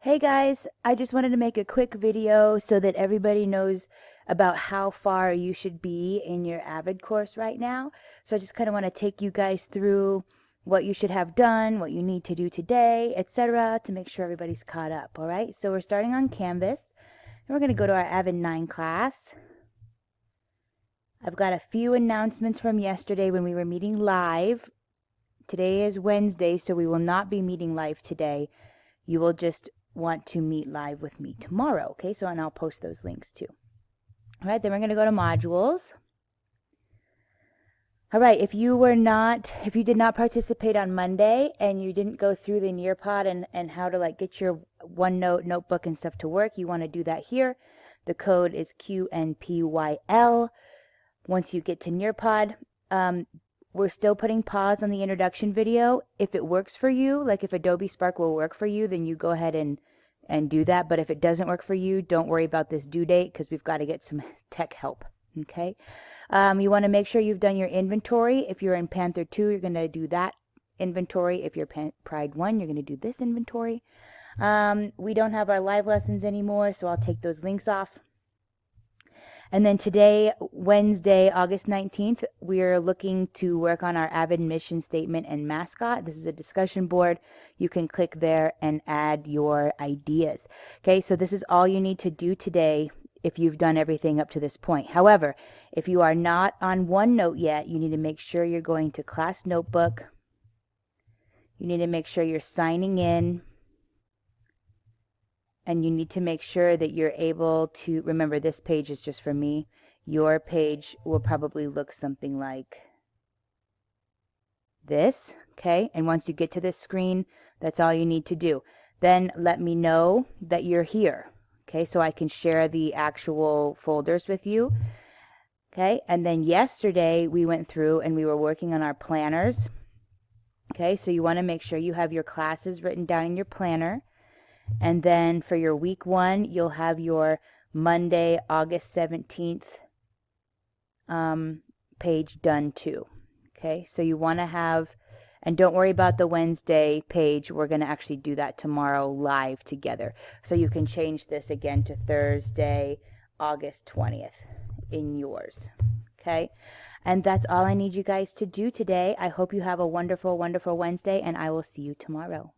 Hey guys, I just wanted to make a quick video so that everybody knows about how far you should be in your AVID course right now. So I just kind of want to take you guys through what you should have done, what you need to do today, etc. to make sure everybody's caught up, all right? So we're starting on Canvas, and we're going to go to our AVID 9 class. I've got a few announcements from yesterday when we were meeting live. Today is Wednesday, so we will not be meeting live today. You will just want to meet live with me tomorrow, okay? So, and I'll post those links too. All right, then we're going to go to modules. All right, if you did not participate on Monday and you didn't go through the Nearpod and how to get your OneNote notebook and stuff to work, you want to do that here. The code is QNPYL. Once you get to Nearpod, we're still putting pause on the introduction video. If it works for you, like if Adobe Spark will work for you, then you go ahead and do that. But if it doesn't work for you, don't worry about this due date because we've got to get some tech help. Okay. You want to make sure you've done your inventory. If you're in Panther 2, you're going to do that inventory. If you're Pride 1, you're going to do this inventory. We don't have our live lessons anymore, so I'll take those links off. And then today, Wednesday, August 19th, we're looking to work on our AVID mission statement and mascot. This is a discussion board. You can click there and add your ideas. Okay, so this is all you need to do today if you've done everything up to this point. However, if you are not on OneNote yet, you need to make sure you're going to Class Notebook. You need to make sure you're signing in. And you need to make sure that you're able to, remember this page is just for me. Your page will probably look something like this, okay? And once you get to this screen, that's all you need to do. Then let me know that you're here, okay? So I can share the actual folders with you, okay? And then yesterday we went through and we were working on our planners, okay? So you want to make sure you have your classes written down in your planner. And then for your week 1, you'll have your Monday, August 17th page done too. Okay, so you want to have, and don't worry about the Wednesday page. We're going to actually do that tomorrow live together. So you can change this again to Thursday, August 20th in yours. Okay, and that's all I need you guys to do today. I hope you have a wonderful, wonderful Wednesday, and I will see you tomorrow.